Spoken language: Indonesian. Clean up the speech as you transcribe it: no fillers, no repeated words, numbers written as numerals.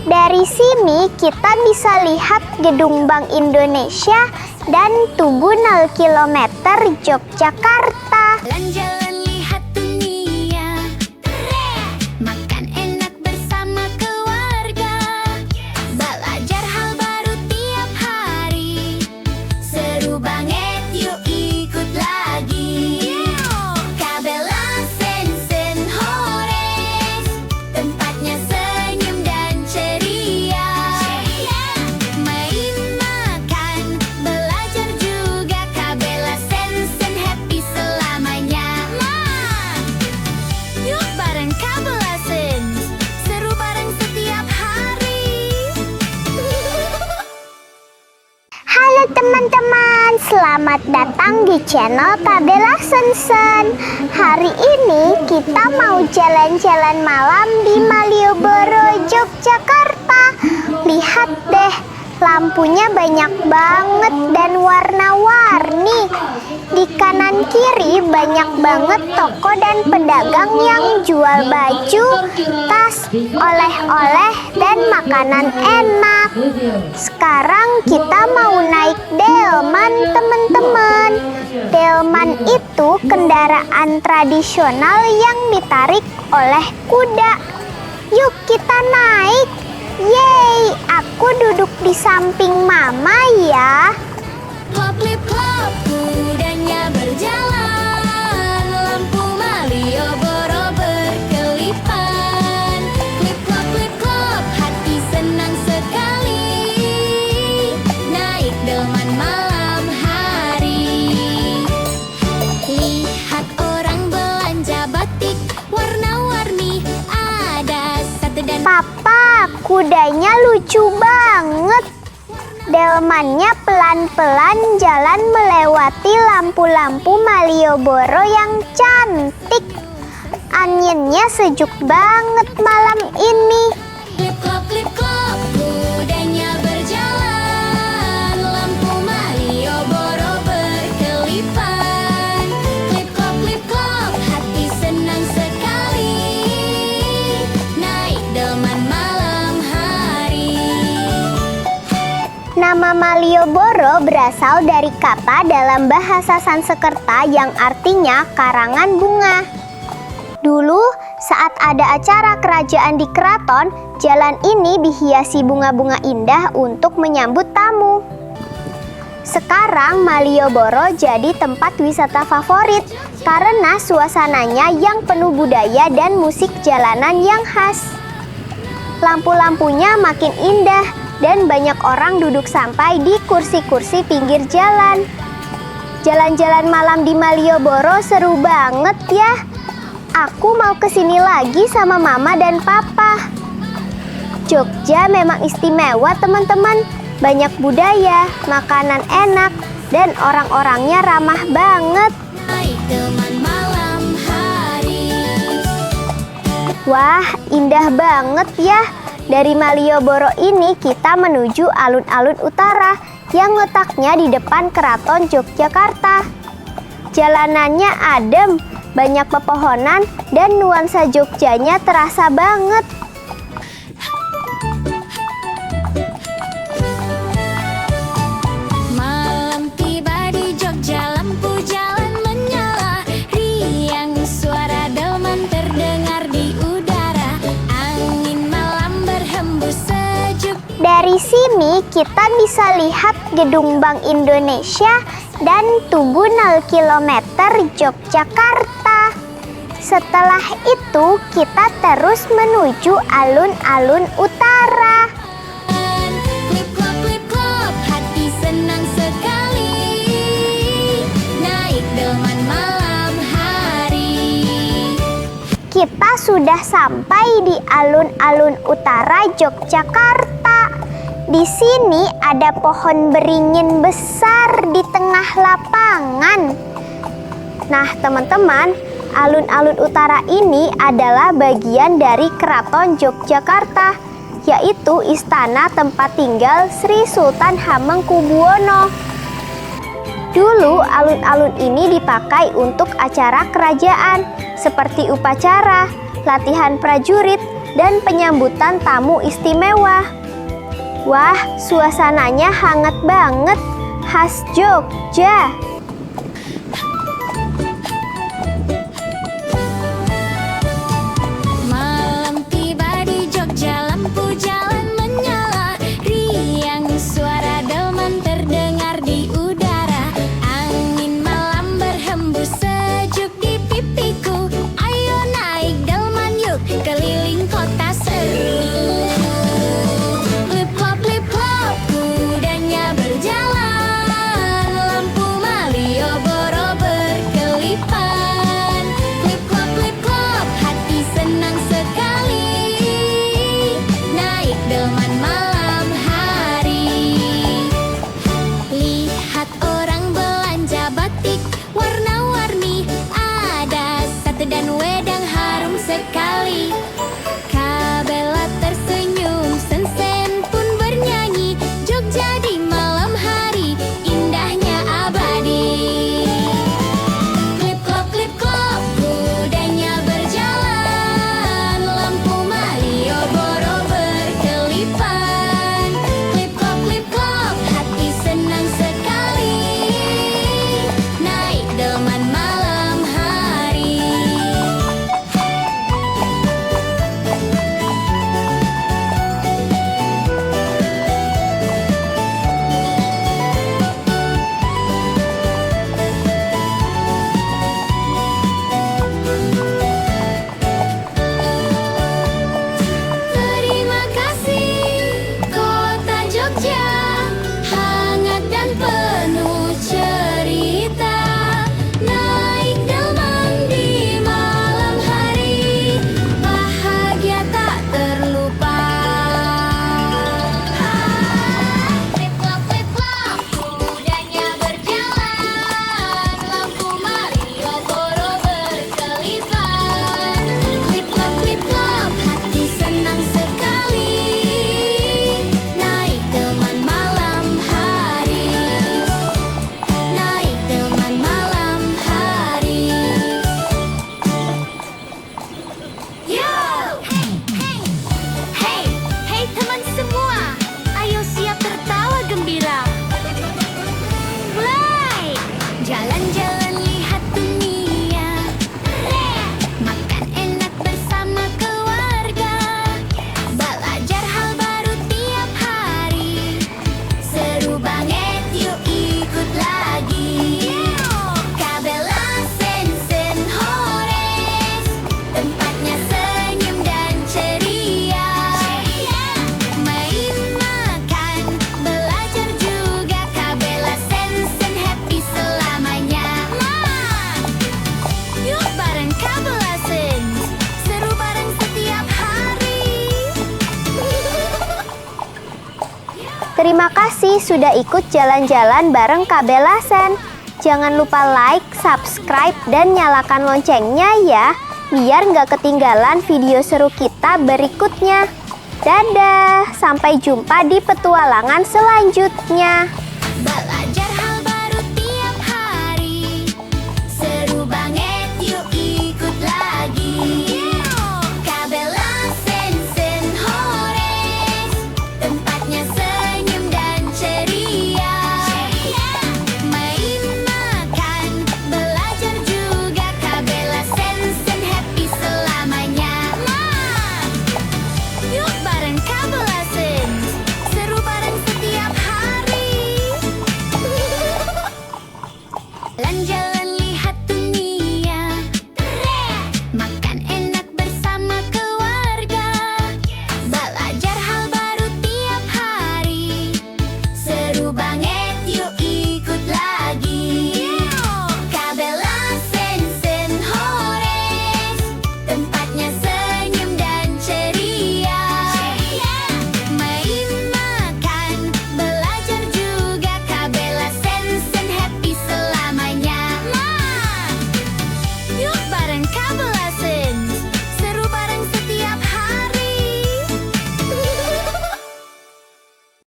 Dari sini kita bisa lihat Gedung Bank Indonesia dan Tugu 0 km Yogyakarta. Jalan-jalan lihat dunia, makan enak bersama keluarga, belajar hal baru tiap hari, seru banget yuk ikut lagi. Kabela Sensen Hores, tempatnya senyum dan ceria. Main, makan, belajar juga. Kabela Sensen happy selamanya. Yuk bareng Kabela Sens, seru bareng setiap hari. Halo teman-teman, selamat datang di channel Kabela Sensen. Hari ini kita mau jalan-jalan malam di Malioboro, Yogyakarta. Lihat deh, lampunya banyak banget dan warna-warni. Di kanan kiri banyak banget toko dan pedagang yang jual baju, tas, oleh-oleh, dan makanan enak. Sekarang kita mau naik delman, teman-teman. Delman itu kendaraan tradisional yang ditarik oleh kuda. Yuk kita naik. Yeay, aku duduk di samping mama ya. Klop klip klop, kudanya berjalan, lampu Malioboro berkelipan. Klip klop, hati senang sekali, naik delman malam hari. Lihat orang belanja batik warna-warni, ada satu dan Papa, kudanya lucu banget. Delmannya pelan-pelan jalan melewati lampu-lampu Malioboro yang cantik. Anginnya sejuk banget malam ini. klip klop, kudanya berjalan, lampu Malioboro berkelipan. Klip klop, hati senang sekali, naik delman malam hari. Nama Malioboro berasal dari kata dalam bahasa Sanskerta yang artinya karangan bunga. Dulu, saat ada acara kerajaan di keraton, jalan ini dihiasi bunga-bunga indah untuk menyambut tamu. Sekarang Malioboro jadi tempat wisata favorit karena suasananya yang penuh budaya dan musik jalanan yang khas. Lampu-lampunya makin indah dan banyak orang duduk santai di kursi-kursi pinggir jalan. Jalan-jalan malam di Malioboro seru banget ya. Aku mau kesini lagi sama mama dan papa. Jogja memang istimewa teman-teman. Banyak budaya, makanan enak, dan orang-orangnya ramah banget. Naik delman malam hari. Wah, indah banget ya. Dari Malioboro ini kita menuju alun-alun utara yang letaknya di depan Keraton Yogyakarta. Jalanannya adem, banyak pepohonan, dan nuansa Jogjanya terasa banget. Malam tiba di Jogja, lampu jalan menyala, riang suara delman terdengar di udara, angin malam berhembus sejuk. Dari sini kita bisa lihat Gedung Bank Indonesia dan Tugu 0 km Yogyakarta. Setelah itu kita terus menuju alun-alun utara. Klip klop, hati senang sekali, naik delman malam hari. Kita sudah sampai di alun-alun utara Yogyakarta. Di sini ada pohon beringin besar di tengah lapangan. Nah, teman-teman, alun-alun utara ini adalah bagian dari Keraton Yogyakarta, yaitu istana tempat tinggal Sri Sultan Hamengkubuwono. Dulu alun-alun ini dipakai untuk acara kerajaan seperti upacara, latihan prajurit, dan penyambutan tamu istimewa. Wah, suasananya hangat banget, khas Jogja. Malam tiba di Jogja, lampu jalan menyala, riang suara delman terdengar di udara. Angin malam berhembus sejuk di pipiku. Ayo naik delman yuk, keliling kota seru. Lip-lop, kudanya berjalan, lampu Malioboro berkelipan. Lip-lop, hati senang sekali, naik delman malam hari. Lihat orang belanja batik warna-warni, ada sate dan wedang harum sekali. Kabela tersenyum, Sensen pun bernyanyi. Jogja di malam hari, indahnya abadi. Klip-klop, kudanya berjalan, lampu Malioboro berkelipan. Klip-klop, hati senang sekali, naik delman malam hari. Terima kasih kota Jogja, hangat dan penuh cerita. Naik delman di malam hari, bahagia tak terlupa. Klip-klop, kudanya berjalan, lampu Malioboro berkelipan. Klip-klop, hati senang sekali, naik delman malam hari. Naik delman malam hari. Yo! Hey teman semua, ayo siap tertawa gembira. Mulai! Jalan-jalan lihat dunia, makan enak bersama keluarga, belajar hal baru tiap hari. Seru banget, yuk ikut lagi. Kabela Sensen Hores, tempatnya senyum dan ceria. Main, makan, belajar juga. Kabela Sensen happy selamanya. Yuk bareng Kabela Sens, seru bareng setiap hari. Terima kasih sudah ikut jalan-jalan bareng Kabela Sen. Jangan lupa like, subscribe, dan nyalakan loncengnya ya, biar nggak ketinggalan video seru kita berikutnya. Dadah, sampai jumpa di petualangan selanjutnya.